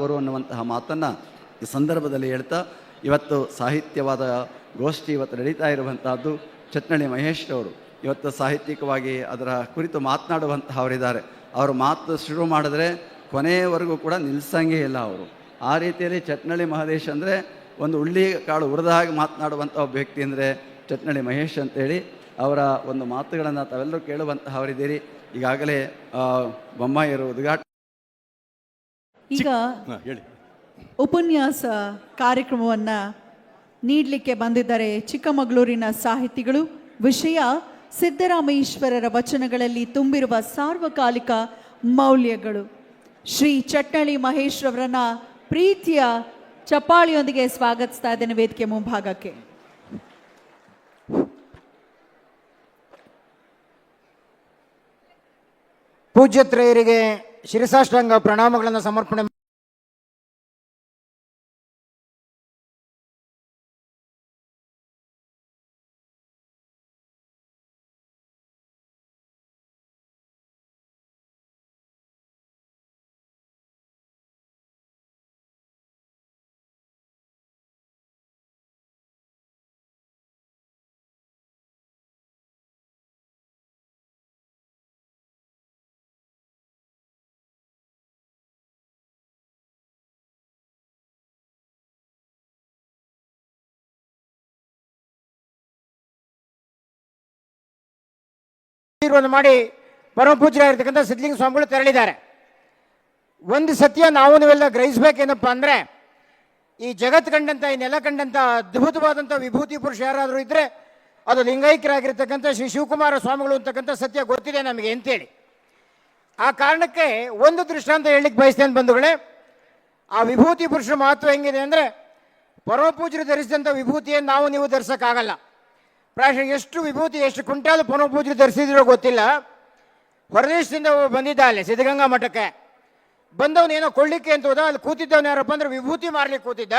ಅವರು ಅನ್ನುವಂತಹ ಮಾತನ್ನು ಈ ಸಂದರ್ಭದಲ್ಲಿ ಹೇಳ್ತಾ ಇವತ್ತು ಸಾಹಿತ್ಯವಾದ ಗೋಷ್ಠಿ ಇವತ್ತು ನಡೀತಾ ಇರುವಂತಹದ್ದು. ಚಟ್ನಳ್ಳಿ ಮಹೇಶ್ ಅವರು ಇವತ್ತು ಸಾಹಿತ್ಯಿಕವಾಗಿ ಅದರ ಕುರಿತು ಮಾತನಾಡುವಂತಹವರಿದ್ದಾರೆ. ಅವರು ಮಾತು ಶುರು ಮಾಡಿದ್ರೆ ಕೊನೆಯವರೆಗೂ ಕೂಡ ನಿಲ್ಲಿಸಂಗೇ ಇಲ್ಲ ಅವರು. ಆ ರೀತಿಯಲ್ಲಿ ಚಟ್ನಳ್ಳಿ ಮಹದೇಶ್ ಅಂದರೆ ಒಂದು ಉಳ್ಳಿ ಕಾಳು ಹುರಿದ ಹಾಗೆ ಮಾತನಾಡುವಂಥ ಒಬ್ಬ ವ್ಯಕ್ತಿ ಅಂದರೆ ಚಟ್ನಳ್ಳಿ ಮಹೇಶ್ ಅಂತೇಳಿ ಅವರ ಒಂದು ಮಾತುಗಳನ್ನು ತಾವೆಲ್ಲರೂ ಕೇಳುವಂತಹವರಿದ್ದೀರಿ. ಈಗಾಗಲೇ ಬೊಮ್ಮಾಯಿಯರು ಉದ್ಘಾಟನೆ ಈಗ ಉಪನ್ಯಾಸ ಕಾರ್ಯಕ್ರಮವನ್ನು ನೀಡಲಿಕ್ಕೆ ಬಂದಿದ್ದಾರೆ ಚಿಕ್ಕಮಗಳೂರಿನ ಸಾಹಿತಿಗಳು. ವಿಷಯ ಸಿದ್ದರಾಮೇಶ್ವರರ ವಚನಗಳಲ್ಲಿ ತುಂಬಿರುವ ಸಾರ್ವಕಾಲಿಕ ಮೌಲ್ಯಗಳು. ಶ್ರೀ ಚಟ್ನಳ್ಳಿ ಮಹೇಶ್ ರವರನ್ನ ಪ್ರೀತಿಯ ಚಪ್ಪಾಳಿಯೊಂದಿಗೆ ಸ್ವಾಗತಿಸ್ತಾ ಇದ್ದೇನೆ ವೇದಿಕೆ ಮುಂಭಾಗಕ್ಕೆ. ಪೂಜ್ಯತ್ರಯರಿಗೆ ಶಿರಸಾಷ್ಟಾಂಗ ಪ್ರಣಾಮಗಳನ್ನು ಸಮರ್ಪಣೆ. ಮಾಡಿ ಪರಮ ಪೂಜ್ಯರಾಗಿರ್ತಕ್ಕಂಥ ಸಿದ್ಧಲಿಂಗ ಸ್ವಾಮಿಗಳು ತೆರಳಿದ್ದಾರೆ. ಒಂದು ಸತ್ಯ ನಾವು ನೀವೆಲ್ಲ ಗ್ರಹಿಸಬೇಕೇನಪ್ಪ ಅಂದರೆ, ಈ ಜಗತ್ತು ಕಂಡಂಥ ಈ ನೆಲ ಕಂಡಂಥ ಅದ್ಭುತವಾದಂಥ ವಿಭೂತಿ ಪುರುಷ ಯಾರಾದರೂ ಇದ್ದರೆ ಅದು ಲಿಂಗೈಕ್ಯರಾಗಿರ್ತಕ್ಕಂಥ ಶ್ರೀ ಶಿವಕುಮಾರ ಸ್ವಾಮಿಗಳು ಅಂತಕ್ಕಂಥ ಸತ್ಯ ಗೊತ್ತಿದೆ ನಮಗೆ ಅಂತೇಳಿ. ಆ ಕಾರಣಕ್ಕೆ ಒಂದು ದೃಷ್ಟಾಂತ ಹೇಳಲಿಕ್ಕೆ ಬಯಸ್ತೇನೆ ಬಂಧುಗಳೇ. ಆ ವಿಭೂತಿ ಪುರುಷರ ಮಹತ್ವ ಹೆಂಗಿದೆ ಅಂದರೆ, ಪರಮ ಪೂಜ್ಯರು ಧರಿಸಿದಂಥ ವಿಭೂತಿಯನ್ನು ನಾವು ನೀವು ಧರಿಸೋಕ್ಕಾಗಲ್ಲ. ಪ್ರಾಯಶಃ ಎಷ್ಟು ವಿಭೂತಿ ಎಷ್ಟು ಕ್ವಿಂಟಾಲ್ ಪರಮ ಪೂಜ್ಯರು ಧರಿಸಿದಿರೋ ಗೊತ್ತಿಲ್ಲ. ಹೊರದೇಶದಿಂದ ಬಂದಿದ್ದ ಅಲ್ಲಿ ಸಿದ್ಧಗಂಗಾ ಮಠಕ್ಕೆ ಬಂದವನೇನೋ ಕೊಳ್ಳಿಕ್ಕೆ ಅಂತ ಹೋದ. ಅಲ್ಲಿ ಕೂತಿದ್ದವನು ಯಾರಪ್ಪ ಅಂದ್ರೆ ವಿಭೂತಿ ಮಾರ್ಲಿಕ್ಕೆ ಕೂತಿದ್ದ.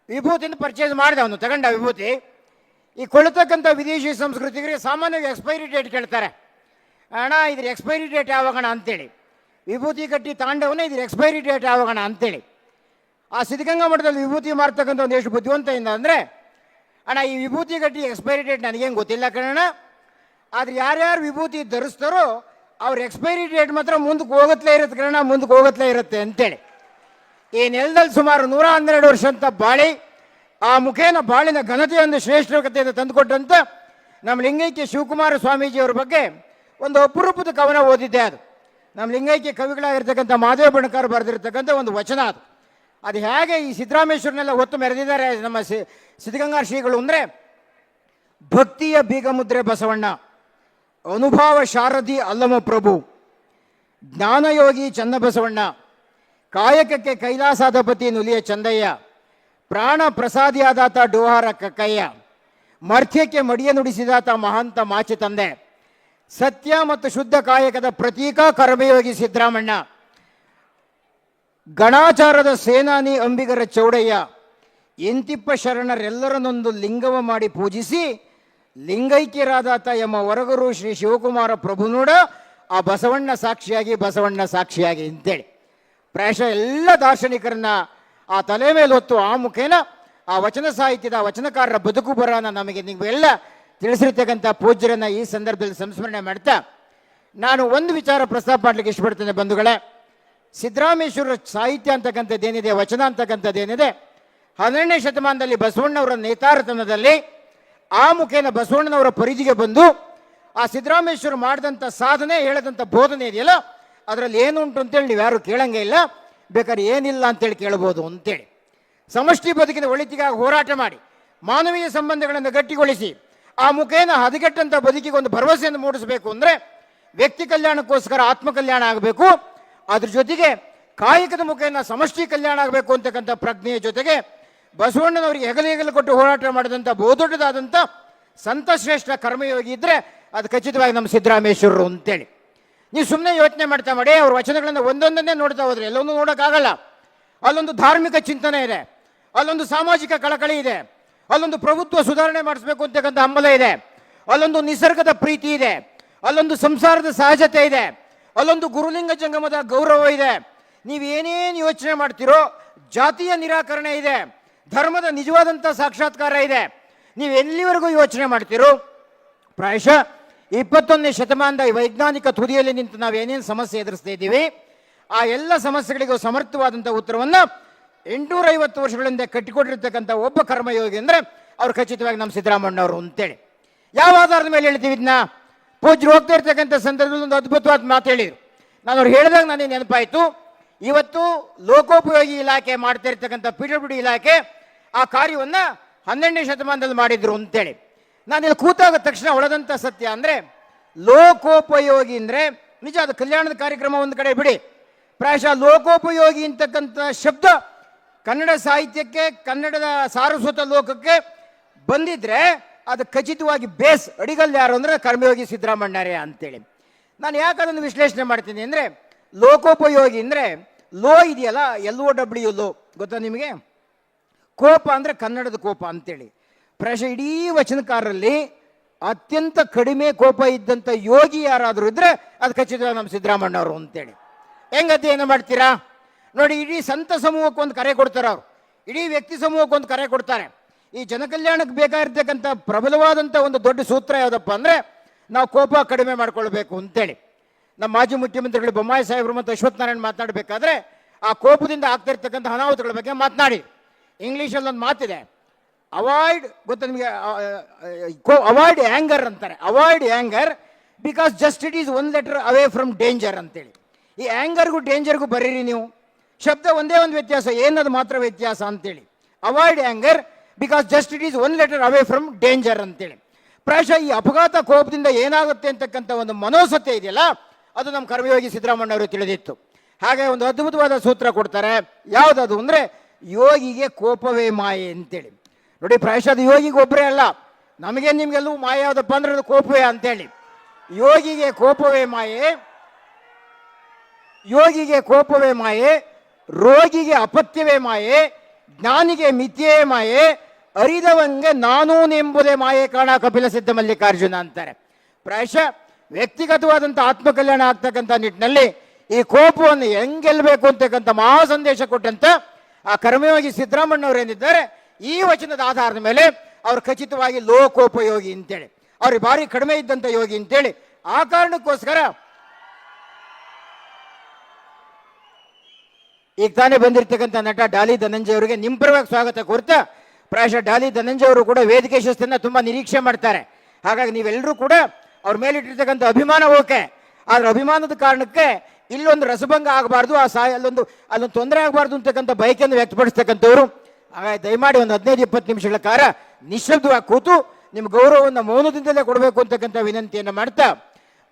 ವಿಭೂತಿಯಿಂದ ಪರ್ಚೇಸ್ ಮಾಡಿದ, ಅವನು ತಗೊಂಡ ವಿಭೂತಿ. ಈ ಕೊಳ್ಳತಕ್ಕಂಥ ವಿದೇಶಿ ಸಂಸ್ಕೃತಿಗೆ ಸಾಮಾನ್ಯವಾಗಿ ಎಕ್ಸ್ಪೈರಿ ಡೇಟ್ ಕೇಳ್ತಾರೆ. ಅಣ್ಣ ಇದ್ರ ಎಕ್ಸ್ಪೈರಿ ಡೇಟ್ ಯಾವಾಗಣ ಅಂತೇಳಿ. ವಿಭೂತಿ ಕಟ್ಟಿ ತಾಂಡವನೇ ಇದ್ರ ಎಕ್ಸ್ಪೈರಿ ಡೇಟ್ ಯಾವಾಗಣ ಅಂತೇಳಿ. ಆ ಸಿದ್ಧಗಂಗಾ ಮಠದಲ್ಲಿ ವಿಭೂತಿ ಮಾರ್ತಕ್ಕಂಥ ಒಂದು ಎಷ್ಟು ಬುದ್ಧಿವಂತೆಯಿಂದ ಅಂದರೆ, ಅಣ್ಣ ಈ ವಿಭೂತಿ ಗಟ್ಟಿ ಎಕ್ಸ್ಪೈರಿ ಡೇಟ್ ನನಗೇನು ಗೊತ್ತಿಲ್ಲ ಕಣ, ಆದರೆ ಯಾರ್ಯಾರು ವಿಭೂತಿ ಧರಿಸ್ತಾರೋ ಅವ್ರ ಎಕ್ಸ್ಪೈರಿ ಡೇಟ್ ಮಾತ್ರ ಮುಂದಕ್ಕೆ ಹೋಗತ್ಲೇ ಇರುತ್ತೆ ಕಣ, ಮುಂದಕ್ಕೆ ಹೋಗತ್ಲೇ ಇರುತ್ತೆ ಅಂತೇಳಿ. ಈ ನೆಲದಲ್ಲಿ ಸುಮಾರು 112 ವರ್ಷ ಅಂತ ಬಾಳಿ, ಆ ಮುಖೇನ ಬಾಳಿನ ಘನತೆಯೊಂದು ಶ್ರೇಷ್ಠತೆಯನ್ನು ತಂದುಕೊಟ್ಟಂತ ನಮ್ಮ ಲಿಂಗೈಕ್ಯ ಶಿವಕುಮಾರ ಸ್ವಾಮೀಜಿಯವ್ರ ಬಗ್ಗೆ ಒಂದು ಅಪರೂಪದ ಕವನ ಓದಿದ್ದೆ. ಅದು ನಮ್ಮ ಲಿಂಗೈಕ್ಯ ಕವಿಗಳಾಗಿರ್ತಕ್ಕಂಥ ಮಾದೇವ ಬಣಕಾರ್ ಬರೆದಿರ್ತಕ್ಕಂಥ ಒಂದು ವಚನ. ಅದು ಹೇಗೆ ಈ ಸಿದ್ದರಾಮೇಶ್ವರನೆಲ್ಲ ಹೊತ್ತು ಮೆರೆದಿದ್ದಾರೆ ನಮ್ಮ ಸಿದ್ಧಗಂಗಾ ಶ್ರೀಗಳು ಅಂದರೆ, ಭಕ್ತಿಯ ಬೀಗಮುದ್ರೆ ಬಸವಣ್ಣ, ಅನುಭವ ಶಾರದಿ ಅಲ್ಲಮ ಪ್ರಭು, ಜ್ಞಾನಯೋಗಿ ಚನ್ನಬಸವಣ್ಣ, ಕಾಯಕಕ್ಕೆ ಕೈಲಾಸಾಧಿಪತಿ ನುಲಿಯ ಚಂದಯ್ಯ, ಪ್ರಾಣ ಪ್ರಸಾದಿಯಾದಾತ ಡೋಹಾರ ಕಕ್ಕಯ್ಯ, ಮರ್ಥ್ಯಕ್ಕೆ ಮಡಿಯ ನುಡಿಸಿದಾತ ಮಹಾಂತ ಮಾಚಿ ತಂದೆ, ಸತ್ಯ ಮತ್ತು ಶುದ್ಧ ಕಾಯಕದ ಪ್ರತೀಕ ಕರ್ಮಯೋಗಿ ಸಿದ್ದರಾಮಣ್ಣ, ಗಣಾಚಾರದ ಸೇನಾನಿ ಅಂಬಿಗರ ಚೌಡಯ್ಯ, ಎಂತಿಪ್ಪ ಶರಣರೆಲ್ಲರನ್ನೊಂದು ಲಿಂಗವ ಮಾಡಿ ಪೂಜಿಸಿ ಲಿಂಗೈಕ್ಯರಾದಾತ ಎಂಬ ಹೊರಗರು ಶ್ರೀ ಶಿವಕುಮಾರ ಪ್ರಭುನೋಡ ಆ ಬಸವಣ್ಣ ಸಾಕ್ಷಿಯಾಗಿ ಬಸವಣ್ಣ ಸಾಕ್ಷಿಯಾಗಿ ಅಂತೇಳಿ ಪ್ರಾಯಶಃ ಎಲ್ಲ ದಾರ್ಶನಿಕರನ್ನ ಆ ತಲೆ ಮೇಲೆ ಹೊತ್ತು ಆ ಮುಖೇನ ಆ ವಚನ ಸಾಹಿತ್ಯದ ವಚನಕಾರರ ಬದುಕು ಬರೋಣ ನಮಗೆ ನೀವೆಲ್ಲ ತಿಳಿಸಿರ್ತಕ್ಕಂಥ ಪೂಜ್ಯರನ್ನ ಈ ಸಂದರ್ಭದಲ್ಲಿ ಸಂಸ್ಮರಣೆ ಮಾಡ್ತಾ ನಾನು ಒಂದು ವಿಚಾರ ಪ್ರಸ್ತಾಪ ಮಾಡಲಿಕ್ಕೆ ಇಷ್ಟಪಡ್ತೇನೆ ಬಂಧುಗಳೇ. ಸಿದ್ದರಾಮೇಶ್ವರ ಸಾಹಿತ್ಯ ಅಂತಕ್ಕಂಥದ್ದೇನಿದೆ, ವಚನ ಅಂತಕ್ಕಂಥದ್ದೇನಿದೆ, 12ನೇ ಶತಮಾನದಲ್ಲಿ ಬಸವಣ್ಣವರ ನೇತಾರತನದಲ್ಲಿ ಆ ಮುಖೇನ ಬಸವಣ್ಣನವರ ಪರಿಧಿಗೆ ಬಂದು ಆ ಸಿದ್ದರಾಮೇಶ್ವರ ಮಾಡಿದಂಥ ಸಾಧನೆ ಹೇಳದಂಥ ಬೋಧನೆ ಇದೆಯಲ್ಲ, ಅದರಲ್ಲಿ ಏನುಂಟು ಅಂತೇಳಿ ನೀವು ಯಾರು ಕೇಳಂಗೆ ಇಲ್ಲ, ಬೇಕಾದ್ರೆ ಏನಿಲ್ಲ ಅಂತೇಳಿ ಕೇಳ್ಬೋದು ಅಂತೇಳಿ. ಸಮಷ್ಟಿ ಬದುಕಿನ ಒಳಿತಿಗಾಗಿ ಹೋರಾಟ ಮಾಡಿ ಮಾನವೀಯ ಸಂಬಂಧಗಳನ್ನು ಗಟ್ಟಿಗೊಳಿಸಿ ಆ ಮುಖೇನ ಹದಗೆಟ್ಟಂಥ ಬದುಕಿಗೆ ಒಂದು ಭರವಸೆಯನ್ನು ಮೂಡಿಸಬೇಕು ಅಂದರೆ ವ್ಯಕ್ತಿ ಕಲ್ಯಾಣಕ್ಕೋಸ್ಕರ ಆತ್ಮ ಕಲ್ಯಾಣ ಆಗಬೇಕು, ಅದ್ರ ಜೊತೆಗೆ ಕಾಯಕದ ಮುಖೇನ ಸಮಷ್ಟಿ ಕಲ್ಯಾಣ ಆಗಬೇಕು ಅಂತಕ್ಕಂಥ ಪ್ರಜ್ಞೆಯ ಜೊತೆಗೆ ಬಸವಣ್ಣನವರಿಗೆ ಹೆಗಲು ಕೊಟ್ಟು ಹೋರಾಟ ಮಾಡಿದಂಥ ಬಹುದೊಡ್ಡದಾದಂಥ ಸಂತಶ್ರೇಷ್ಠ ಕರ್ಮಯೋಗಿ ಇದ್ದರೆ ಅದು ಖಚಿತವಾಗಿ ನಮ್ಮ ಸಿದ್ದರಾಮೇಶ್ವರರು ಅಂತೇಳಿ. ನೀವು ಸುಮ್ಮನೆ ಯೋಚನೆ ಮಾಡ್ತಾ ಮಾಡಿ ಅವ್ರ ವಚನಗಳನ್ನು ಒಂದೊಂದನ್ನೇ ನೋಡ್ತಾ ಹೋದ್ರೆ ಎಲ್ಲೊಂದು ನೋಡೋಕ್ಕಾಗಲ್ಲ. ಅಲ್ಲೊಂದು ಧಾರ್ಮಿಕ ಚಿಂತನೆ ಇದೆ, ಅಲ್ಲೊಂದು ಸಾಮಾಜಿಕ ಕಳಕಳಿ ಇದೆ, ಅಲ್ಲೊಂದು ಪ್ರಭುತ್ವ ಸುಧಾರಣೆ ಮಾಡಿಸ್ಬೇಕು ಅಂತಕ್ಕಂಥ ಹಂಬಲ ಇದೆ, ಅಲ್ಲೊಂದು ನಿಸರ್ಗದ ಪ್ರೀತಿ ಇದೆ, ಅಲ್ಲೊಂದು ಸಂಸಾರದ ಸಹಜತೆ ಇದೆ, ಅಲ್ಲೊಂದು ಗುರುಲಿಂಗ ಜಂಗಮದ ಗೌರವ ಇದೆ. ನೀವೇನೇನು ಯೋಚನೆ ಮಾಡ್ತೀರೋ ಜಾತಿಯ ನಿರಾಕರಣೆ ಇದೆ, ಧರ್ಮದ ನಿಜವಾದಂಥ ಸಾಕ್ಷಾತ್ಕಾರ ಇದೆ. ನೀವು ಎಲ್ಲಿವರೆಗೂ ಯೋಚನೆ ಮಾಡ್ತೀರೋ ಪ್ರಾಯಶಃ 21ನೇ ಶತಮಾನದ ವೈಜ್ಞಾನಿಕ ತುದಿಯಲ್ಲಿ ನಿಂತು ನಾವು ಏನೇನು ಸಮಸ್ಯೆ ಎದುರಿಸ್ತಾ ಇದ್ದೀವಿ ಆ ಎಲ್ಲ ಸಮಸ್ಯೆಗಳಿಗೂ ಸಮರ್ಥವಾದಂಥ ಉತ್ತರವನ್ನು 850 ವರ್ಷಗಳಿಂದ ಕಟ್ಟಿಕೊಟ್ಟಿರ್ತಕ್ಕಂಥ ಒಬ್ಬ ಕರ್ಮಯೋಗಿ ಅಂದರೆ ಅವ್ರು ಖಚಿತವಾಗಿ ನಮ್ಮ ಸಿದ್ದರಾಮಣ್ಣವರು ಅಂತೇಳಿ. ಯಾವ ಆಧಾರದ ಮೇಲೆ ಹೇಳ್ತೀವಿ ಇದನ್ನ? ಪೂಜ್ಯರು ಹೋಗ್ತಾ ಇರ್ತಕ್ಕಂಥ ಸಂದರ್ಭದಲ್ಲಿ ಒಂದು ಅದ್ಭುತವಾದ ಮಾತು ಹೇಳಿದರು. ನಾನು ಅವ್ರು ಹೇಳಿದಾಗ ನನಗೆ ನೆನಪಾಯಿತು, ಇವತ್ತು ಲೋಕೋಪಯೋಗಿ ಇಲಾಖೆ ಮಾಡ್ತಾ ಇರ್ತಕ್ಕಂಥ PWD ಇಲಾಖೆ ಆ ಕಾರ್ಯವನ್ನು 12ನೇ ಶತಮಾನದಲ್ಲಿ ಮಾಡಿದ್ರು ಅಂತೇಳಿ. ನಾನು ಇಲ್ಲಿ ಕೂತಾಗ ತಕ್ಷಣ ಹೊಳೆದಂಥ ಸತ್ಯ ಅಂದರೆ ಲೋಕೋಪಯೋಗಿ ಅಂದರೆ ನಿಜ, ಅದು ಕಲ್ಯಾಣದ ಕಾರ್ಯಕ್ರಮ ಒಂದು ಕಡೆ ಬಿಡಿ, ಪ್ರಾಯಶಃ ಲೋಕೋಪಯೋಗಿ ಅಂತಕ್ಕಂಥ ಶಬ್ದ ಕನ್ನಡ ಸಾಹಿತ್ಯಕ್ಕೆ, ಕನ್ನಡದ ಸಾರಸ್ವತ ಲೋಕಕ್ಕೆ ಬಂದಿದ್ರೆ ಅದು ಖಚಿತವಾಗಿ ಬೇಸ್ ಅಡಿಗಲ್ ಯಾರು ಅಂದರೆ ಕರ್ಮಯೋಗಿ ಸಿದ್ದರಾಮಣ್ಣರೇ ಅಂತೇಳಿ. ನಾನು ಯಾಕೆ ಅದನ್ನು ವಿಶ್ಲೇಷಣೆ ಮಾಡ್ತೀನಿ ಅಂದರೆ, ಲೋಕೋಪಯೋಗಿ ಅಂದರೆ ಲೋ ಇದೆಯಲ್ಲ, LOW ಲೋ ಗೊತ್ತಾ ನಿಮಗೆ? ಕೋಪ ಅಂದರೆ ಕನ್ನಡದ ಕೋಪ ಅಂತೇಳಿ. ಪ್ರಾಯಶಃ ಇಡೀ ವಚನಕಾರರಲ್ಲಿ ಅತ್ಯಂತ ಕಡಿಮೆ ಕೋಪ ಇದ್ದಂಥ ಯೋಗಿ ಯಾರಾದರೂ ಇದ್ದರೆ ಅದು ಖಚಿತವಾಗಿ ನಮ್ಮ ಸಿದ್ದರಾಮಣ್ಣವರು ಅಂತೇಳಿ. ಹೆಂಗೆ ಅಧ್ಯಯನ ಮಾಡ್ತೀರಾ ನೋಡಿ, ಇಡೀ ಸಂತ ಸಮೂಹಕ್ಕೆ ಒಂದು ಕರೆ ಕೊಡ್ತಾರೆ ಅವರು, ಇಡೀ ವ್ಯಕ್ತಿ ಸಮೂಹಕ್ಕೆ ಒಂದು ಕರೆ ಕೊಡ್ತಾರೆ. ಈ ಜನಕಲ್ಯಾಣಕ್ಕೆ ಬೇಕಾಗಿರ್ತಕ್ಕಂಥ ಪ್ರಬಲವಾದಂಥ ಒಂದು ದೊಡ್ಡ ಸೂತ್ರ ಯಾವುದಪ್ಪ ಅಂದರೆ ನಾವು ಕೋಪ ಕಡಿಮೆ ಮಾಡ್ಕೊಳ್ಬೇಕು ಅಂತೇಳಿ. ನಮ್ಮ ಮಾಜಿ ಮುಖ್ಯಮಂತ್ರಿಗಳು ಬೊಮ್ಮಾಯಿ ಸಾಹೇಬರು ಮತ್ತು ಅಶ್ವಥ್ ನಾರಾಯಣ್ ಮಾತನಾಡಬೇಕಾದ್ರೆ ಆ ಕೋಪದಿಂದ ಆಗ್ತಾ ಇರ್ತಕ್ಕಂಥ ಅನಾಹುತಗಳ ಬಗ್ಗೆ ಮಾತನಾಡಿ. ಇಂಗ್ಲೀಷಲ್ಲಿ ಒಂದು ಮಾತಿದೆ, ಅವಾಯ್ಡ್, ಗೊತ್ತಾ ನಿಮಗೆ? ಅವಾಯ್ಡ್ ಆ್ಯಂಗರ್ ಅಂತಾರೆ. Avoid anger because just it is 1 letter away from danger ಅಂತೇಳಿ. ಈ ಆ್ಯಂಗರ್ಗೂ ಡೇಂಜರ್ಗೂ ಬರೀರಿ ನೀವು, ಶಬ್ದ ಒಂದೇ ಒಂದು ವ್ಯತ್ಯಾಸ, ಏನದು ಮಾತ್ರ ವ್ಯತ್ಯಾಸ ಅಂತೇಳಿ. Avoid anger because just it is 1 letter away from danger ಅಂತೇಳಿ. ಪ್ರಾಯಶಃ ಈ ಅಪಘಾತ ಕೋಪದಿಂದ ಏನಾಗುತ್ತೆ ಅಂತಕ್ಕಂಥ ಒಂದು ಮನೋಸತ್ಯ ಇದೆಯಲ್ಲ, ಅದು ನಮ್ಮ ಕರ್ಮಯೋಗಿ ಸಿದ್ದರಾಮಣ್ಣವರು ತಿಳಿದಿತ್ತು. ಹಾಗೆ ಒಂದು ಅದ್ಭುತವಾದ ಸೂತ್ರ ಕೊಡ್ತಾರೆ. ಯಾವುದದು ಅಂದರೆ ಯೋಗಿಗೆ ಕೋಪವೇ ಮಾಯೆ ಅಂತೇಳಿ. ನೋಡಿ, ಪ್ರಾಯಶಃ ಅದು ಯೋಗಿಗೆ ಒಬ್ಬರೇ ಅಲ್ಲ, ನಮಗೆ ನಿಮಗೆಲ್ಲವೂ ಮಾಯೆ ಯಾವುದಪ್ಪ ಅಂದ್ರೆ ಅದು ಕೋಪವೇ ಅಂತೇಳಿ. ಯೋಗಿಗೆ ಕೋಪವೇ ಮಾಯೆ, ಯೋಗಿಗೆ ಕೋಪವೇ ಮಾಯೆ, ರೋಗಿಗೆ ಅಪತ್ಯವೇ ಮಾಯೆ, ಜ್ಞಾನಿಗೆ ಮಿಥ್ಯೆ ಮಾಯೆ, ಅರಿದವಂಗೆ ನಾನೂನೆಂಬುದೇ ಮಾಯೆ ಕಾಣ ಕಪಿಲ ಸಿದ್ಧ ಮಲ್ಲಿಕಾರ್ಜುನ ಅಂತಾರೆ. ಪ್ರಾಯಶಃ ವ್ಯಕ್ತಿಗತವಾದಂಥ ಆತ್ಮಕಲ್ಯಾಣ ಆಗ್ತಕ್ಕಂಥ ನಿಟ್ಟಿನಲ್ಲಿ ಈ ಕೋಪವನ್ನು ಹೆಂಗೆಲ್ಲಬೇಕು ಅಂತಕ್ಕಂಥ ಮಹಾ ಸಂದೇಶ ಕೊಟ್ಟಂತ ಆ ಕರ್ಮಯೋಗಿ ಸಿದ್ದರಾಮಣ್ಣವ್ರು ಏನಿದ್ದಾರೆ, ಈ ವಚನದ ಆಧಾರದ ಮೇಲೆ ಅವರು ಖಚಿತವಾಗಿ ಲೋಕೋಪಯೋಗಿ ಅಂತೇಳಿ, ಅವ್ರಿಗೆ ಭಾರಿ ಕಡಿಮೆ ಇದ್ದಂಥ ಯೋಗಿ ಅಂತೇಳಿ. ಆ ಕಾರಣಕ್ಕೋಸ್ಕರ ಈಗ ತಾನೇ ಬಂದಿರತಕ್ಕಂಥ ನಟ ಡಾಲಿ ಧನಂಜಯ ಅವರಿಗೆ ನಿಮ್ಮ ಪರವಾಗಿ ಸ್ವಾಗತ ಕೋರ್ತಾ, ಪ್ರಾಯಶಃ ಡಾಲಿ ಧನಂಜಯ ಅವರು ಕೂಡ ವೇದಿಕೆ ಶಿಸ್ತನ್ನು ತುಂಬ ನಿರೀಕ್ಷೆ ಮಾಡ್ತಾರೆ. ಹಾಗಾಗಿ ನೀವೆಲ್ಲರೂ ಕೂಡ ಅವ್ರ ಮೇಲಿಟ್ಟಿರ್ತಕ್ಕಂಥ ಅಭಿಮಾನ ಓಕೆ, ಆದ್ರೆ ಅಭಿಮಾನದ ಕಾರಣಕ್ಕೆ ಇಲ್ಲೊಂದು ರಸಭಂಗ ಆಗಬಾರ್ದು, ಅಲ್ಲೊಂದು ತೊಂದರೆ ಆಗಬಾರ್ದು ಅಂತಕ್ಕಂಥ ಬಯಕೆಯನ್ನು ವ್ಯಕ್ತಪಡಿಸ್ತಕ್ಕಂಥವ್ರು. ಹಾಗಾಗಿ ದಯಮಾಡಿ ಒಂದು 15-20 ನಿಮಿಷಗಳ ಕಾಲ ನಿಶ್ಶಬ್ದವಾಗಿ ಕೂತು ನಿಮ್ಮ ಗೌರವವನ್ನು ಮೌನದಿಂದಲೇ ಕೊಡಬೇಕು ಅಂತಕ್ಕಂಥ ವಿನಂತಿಯನ್ನು ಮಾಡ್ತಾ,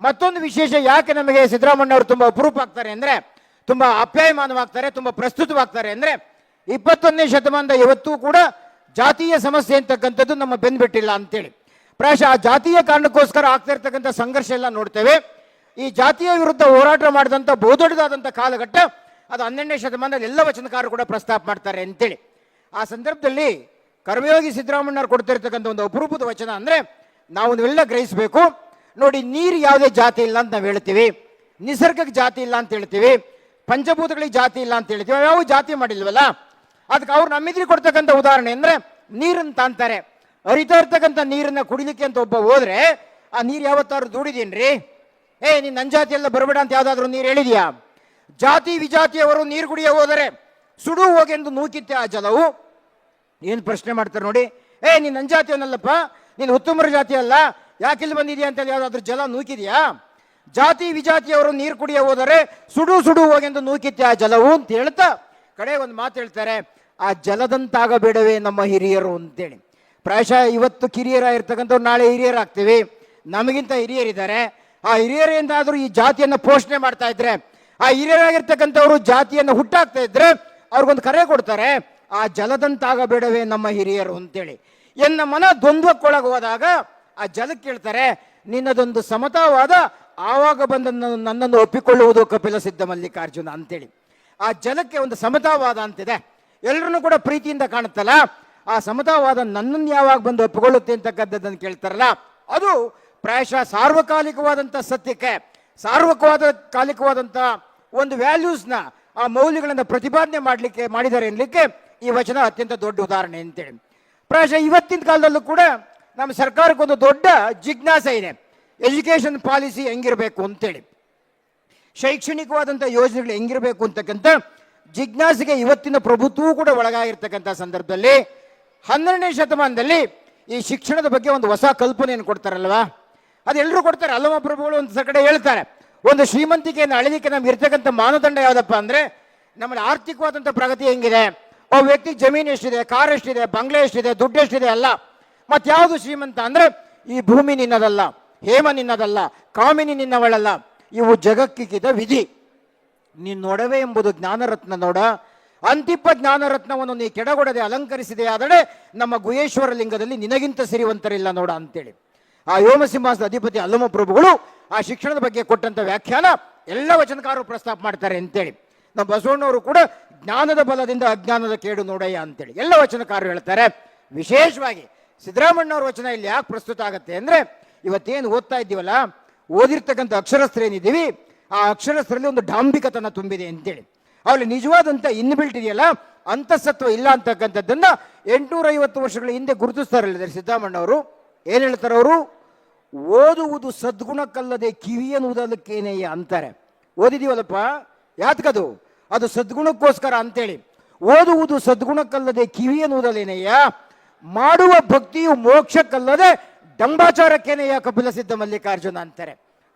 ಮತ್ತೊಂದು ವಿಶೇಷ ಯಾಕೆ ನಮಗೆ ಸಿದ್ದರಾಮಣ್ಣವರು ತುಂಬ ಅಪರೂಪ ಆಗ್ತಾರೆ ಅಂದರೆ, ತುಂಬ ಆಪ್ಯಾಯಮಾನವಾಗ್ತಾರೆ, ತುಂಬ ಪ್ರಸ್ತುತವಾಗ್ತಾರೆ ಅಂದರೆ, 21ನೇ ಶತಮಾನದ ಇವತ್ತೂ ಕೂಡ ಜಾತೀಯ ಸಮಸ್ಯೆ ಅಂತಕ್ಕಂಥದ್ದು ನಮ್ಮ ಬೆನ್ಬಿಟ್ಟಿಲ್ಲ ಅಂತೇಳಿ. ಪ್ರಾಯಶಃ ಆ ಜಾತೀಯ ಕಾರಣಕ್ಕೋಸ್ಕರ ಆಗ್ತಾ ಇರ್ತಕ್ಕಂಥ ಸಂಘರ್ಷ ಎಲ್ಲ ನೋಡ್ತೇವೆ. ಈ ಜಾತಿಯ ವಿರುದ್ಧ ಹೋರಾಟ ಮಾಡಿದಂಥ ಬಹುದೊಡ್ಡದಾದಂಥ ಕಾಲಘಟ್ಟ ಅದು 12ನೇ ಶತಮಾನದಲ್ಲಿ ಎಲ್ಲ ವಚನಕಾರರು ಕೂಡ ಪ್ರಸ್ತಾಪ ಮಾಡ್ತಾರೆ ಅಂತೇಳಿ. ಆ ಸಂದರ್ಭದಲ್ಲಿ ಕರ್ಮಯೋಗಿ ಸಿದ್ದರಾಮಣ್ಣವ್ರು ಕೊಡ್ತಿರ್ತಕ್ಕಂಥ ಒಂದು ಅಪರೂಪದ ವಚನ ಅಂದರೆ ನಾವು ನೀವೆಲ್ಲ ಗ್ರಹಿಸಬೇಕು. ನೋಡಿ, ನೀರು ಯಾವುದೇ ಜಾತಿ ಇಲ್ಲ ಅಂತ ನಾವು ಹೇಳ್ತೀವಿ, ನಿಸರ್ಗಕ್ಕೆ ಜಾತಿ ಇಲ್ಲ ಅಂತ ಹೇಳ್ತೀವಿ, ಪಂಚಭೂತಗಳಿಗೆ ಜಾತಿ ಇಲ್ಲ ಅಂತ ಹೇಳ್ತೀವಿ, ಯಾವ ಜಾತಿ ಮಾಡಿಲ್ವಲ್ಲ. ಅದಕ್ಕೆ ಅವ್ರು ನಮ್ಮಿದ್ರಿಗೆ ಕೊಡ್ತಕ್ಕಂಥ ಉದಾಹರಣೆ ಅಂದರೆ ನೀರನ್ನು ತಾಂತಾರೆ. ಹರಿತಾ ಇರ್ತಕ್ಕಂಥ ನೀರನ್ನು ಕುಡಿಲಿಕ್ಕೆ ಅಂತ ಒಬ್ಬ ಹೋದ್ರೆ ಆ ನೀರು ಯಾವತ್ತಾದ್ರು ದುಡಿದೀನ್ರಿ, ನೀನು ನನ್ನ ಜಾತಿ ಎಲ್ಲ ಬರಬೇಡ ಅಂತ ಯಾವುದಾದ್ರೂ ನೀರು ಹೇಳಿದ್ಯಾ? ಜಾತಿ ವಿಜಾತಿಯವರು ನೀರು ಕುಡಿಯ ಹೋದರೆ ಸುಡು ಹೋಗೆಂದು ನೂಕಿತ್ತೆ ಆ ಜಲವು. ಏನು ಪ್ರಶ್ನೆ ಮಾಡ್ತಾರೆ ನೋಡಿ, ನೀನು ನನ್ನ ಜಾತಿಯವನಲ್ಲಪ್ಪ, ನೀನು ಉತ್ತಮರ ಜಾತಿ ಅಲ್ಲ, ಯಾಕಿಲ್ಲಿ ಬಂದಿದ್ಯಾ ಅಂತ ಯಾವುದಾದ್ರೂ ಜಲ ನೂಕಿದ್ಯಾ? ಜಾತಿ ವಿಜಾತಿಯವರು ನೀರು ಕುಡಿಯ ಹೋದರೆ ಸುಡು ಸುಡು ಹೋಗೆಂದು ನೂಕಿತ್ತೆ ಆ ಜಲವು ಅಂತ ಹೇಳ್ತಾ ಕಡೆ ಒಂದು ಮಾತು ಹೇಳ್ತಾರೆ, ಆ ಜಲದಂತಾಗಬೇಡವೇ ನಮ್ಮ ಹಿರಿಯರು ಅಂತೇಳಿ. ಪ್ರಾಯಶಃ ಇವತ್ತು ಕಿರಿಯರಾಗಿರ್ತಕ್ಕಂಥವ್ರು ನಾಳೆ ಹಿರಿಯರಾಗ್ತೀವಿ, ನಮಗಿಂತ ಹಿರಿಯರಿದ್ದಾರೆ. ಆ ಹಿರಿಯರಿಂದಾದರೂ ಈ ಜಾತಿಯನ್ನು ಪೋಷಣೆ ಮಾಡ್ತಾ ಇದ್ರೆ, ಆ ಹಿರಿಯರಾಗಿರ್ತಕ್ಕಂಥವ್ರು ಜಾತಿಯನ್ನು ಹುಟ್ಟಾಕ್ತಾ ಇದ್ರೆ ಅವ್ರಿಗೊಂದು ಕರೆ ಕೊಡ್ತಾರೆ, ಆ ಜಲದಂತಾಗಬೇಡವೇ ನಮ್ಮ ಹಿರಿಯರು ಅಂತೇಳಿ. ಎನ್ನ ಮನ ದ್ವಂದ್ವಕ್ಕೊಳಗೆ ಹೋದಾಗ ಆ ಜಲಕ್ಕೆ ಕೇಳ್ತಾರೆ, ನಿನ್ನದೊಂದು ಸಮತಾವಾದ ಆವಾಗ ಬಂದ ನನ್ನನ್ನು ಒಪ್ಪಿಕೊಳ್ಳುವುದು ಕಪಿಲ ಸಿದ್ಧ ಮಲ್ಲಿಕಾರ್ಜುನ ಅಂತೇಳಿ. ಆ ಜಲಕ್ಕೆ ಒಂದು ಸಮತಾವಾದ ಅಂತಿದೆ, ಎಲ್ಲರನ್ನೂ ಕೂಡ ಪ್ರೀತಿಯಿಂದ ಕಾಣುತ್ತಲ್ಲ, ಆ ಸಮತಾವಾದ ನನ್ನನ್ನು ಯಾವಾಗ ಬಂದು ಒಪ್ಪಿಕೊಳ್ಳುತ್ತೆ ಅಂತಕ್ಕಂಥದ್ದನ್ನು ಕೇಳ್ತಾರಲ್ಲ, ಅದು ಪ್ರಾಯಶಃ ಸಾರ್ವಕಾಲಿಕವಾದಂಥ ಸತ್ಯಕ್ಕೆ, ಸಾರ್ವಕಾಲಿಕವಾದಂಥ ಒಂದು ವ್ಯಾಲ್ಯೂಸ್ನ ಆ ಮೌಲ್ಯಗಳನ್ನು ಪ್ರತಿಪಾದನೆ ಮಾಡಿದ್ದಾರೆ ಎನ್ಲಿಕ್ಕೆ ಈ ವಚನ ಅತ್ಯಂತ ದೊಡ್ಡ ಉದಾಹರಣೆ ಅಂತೇಳಿ. ಪ್ರಾಯಶಃ ಇವತ್ತಿನ ಕಾಲದಲ್ಲೂ ಕೂಡ ನಮ್ಮ ಸರ್ಕಾರಕ್ಕೊಂದು ದೊಡ್ಡ ಜಿಜ್ಞಾಸೆ ಇದೆ, ಎಜುಕೇಷನ್ ಪಾಲಿಸಿ ಹೆಂಗಿರಬೇಕು ಅಂತೇಳಿ, ಶೈಕ್ಷಣಿಕವಾದಂಥ ಯೋಜನೆಗಳು ಹೆಂಗಿರಬೇಕು ಅಂತಕ್ಕಂಥ ಜಿಜ್ಞಾಸೆಗೆ ಇವತ್ತಿನ ಪ್ರಭುತ್ವವೂ ಕೂಡ ಒಳಗಾಗಿರ್ತಕ್ಕಂಥ ಸಂದರ್ಭದಲ್ಲಿ 12ನೇ ಶತಮಾನದಲ್ಲಿ ಈ ಶಿಕ್ಷಣದ ಬಗ್ಗೆ ಒಂದು ಹೊಸ ಕಲ್ಪನೆಯನ್ನು ಕೊಡ್ತಾರಲ್ವಾ, ಅದೆಲ್ಲರೂ ಕೊಡ್ತಾರೆ. ಅಲ್ಲಮ ಪ್ರಭುಗಳು ಒಂದು ಕಡೆ ಹೇಳ್ತಾರೆ, ಒಂದು ಶ್ರೀಮಂತಿಕೆಯನ್ನು ಅಳಿಲಿಕ್ಕೆ ನಮ್ಗೆ ಇರ್ತಕ್ಕಂಥ ಮಾನದಂಡ ಯಾವುದಪ್ಪ ಅಂದರೆ ನಮ್ಮಲ್ಲಿ ಆರ್ಥಿಕವಾದಂಥ ಪ್ರಗತಿ ಹೆಂಗಿದೆ, ಒಬ್ಬ ವ್ಯಕ್ತಿ ಜಮೀನು ಎಷ್ಟಿದೆ, ಕಾರ್ ಎಷ್ಟಿದೆ, ಬಂಗ್ಲೆ ಎಷ್ಟಿದೆ, ದುಡ್ಡು ಎಷ್ಟಿದೆ ಅಲ್ಲ. ಮತ್ತು ಯಾವುದು ಶ್ರೀಮಂತ ಅಂದರೆ ಈ ಭೂಮಿ ನಿನ್ನದಲ್ಲ, ಹೇಮ ನಿನ್ನದಲ್ಲ, ಕಾಮಿನಿ ನಿನ್ನವಳಲ್ಲ, ಇವು ಜಗಕ್ಕಿಕ್ಕಿದ ವಿಧಿ. ನೀನು ನೋಡವೇ ಎಂಬುದು ಜ್ಞಾನರತ್ನ ನೋಡ, ಅಂತಿಪ್ಪ ಜ್ಞಾನರತ್ನವನ್ನು ನೀ ಕೆಡಗೊಡದೆ ಅಲಂಕರಿಸಿದೆಯಾದರೆ ನಮ್ಮ ಗುಹೇಶ್ವರ ಲಿಂಗದಲ್ಲಿ ನಿನಗಿಂತ ಸಿರಿವಂತರಿಲ್ಲ ನೋಡ ಅಂತೇಳಿ ಆ ವ್ಯೋಮಸಿಂಹಾಸದ ಅಧಿಪತಿ ಅಲ್ಲಮ ಪ್ರಭುಗಳು ಆ ಶಿಕ್ಷಣದ ಬಗ್ಗೆ ಕೊಟ್ಟಂಥ ವ್ಯಾಖ್ಯಾನ ಎಲ್ಲ ವಚನಕಾರರು ಪ್ರಸ್ತಾಪ ಮಾಡ್ತಾರೆ ಅಂತೇಳಿ. ನಮ್ಮ ಬಸವಣ್ಣವರು ಕೂಡ ಜ್ಞಾನದ ಬಲದಿಂದ ಅಜ್ಞಾನದ ಕೇಡು ನೋಡಯ್ಯ ಅಂತೇಳಿ ಎಲ್ಲ ವಚನಕಾರರು ಹೇಳ್ತಾರೆ. ವಿಶೇಷವಾಗಿ ಸಿದ್ದರಾಮಣ್ಣವ್ರ ವಚನ ಇಲ್ಲಿ ಯಾಕೆ ಪ್ರಸ್ತುತ ಆಗುತ್ತೆ ಅಂದರೆ, ಇವತ್ತೇನು ಓದ್ತಾ ಇದ್ದೀವಲ್ಲ, ಓದಿರ್ತಕ್ಕಂಥ ಅಕ್ಷರಸ್ಥರೇನಿದ್ದೀವಿ, ಆ ಅಕ್ಷರಸ್ಥರಲ್ಲಿ ಒಂದು ಡಾಂಬಿಕತನ ತುಂಬಿದೆ ಅಂತೇಳಿ. ಅವಲ್ಲಿ ನಿಜವಾದಂಥ ಇನ್ಬಿಲ್ಟ್ ಇದೆಯಲ್ಲ, ಅಂತಸತ್ವ ಇಲ್ಲ ಅಂತಕ್ಕಂಥದ್ದನ್ನ 850 ವರ್ಷಗಳ ಹಿಂದೆ ಗುರುತಿಸ್ತಾರಲ್ಲ ಸಿದ್ದರಾಮಣ್ಣವರು. ಏನು ಹೇಳ್ತಾರೆ ಅವರು? ಓದುವುದು ಸದ್ಗುಣಕ್ಕಲ್ಲದೆ ಕಿವಿಯನ್ನುವುದಕ್ಕೇನೆಯ ಅಂತಾರೆ. ಓದಿದೀವಲ್ಲಪ್ಪ, ಯಾತಕದು? ಅದು ಸದ್ಗುಣಕ್ಕೋಸ್ಕರ ಅಂತೇಳಿ. ಓದುವುದು ಸದ್ಗುಣಕ್ಕಲ್ಲದೆ ಕಿವಿಯನ್ನುವುದಲ್ಲೇನೆಯ, ಮಾಡುವ ಭಕ್ತಿಯು ಮೋಕ್ಷಕ್ಕಲ್ಲದೆ ಡಂಬಾಚಾರಕ್ಕೇನೆಯ ಕಪಿಲ ಸಿದ್ಧ ಮಲ್ಲಿಕಾರ್ಜುನ ಅಂತಾರೆ.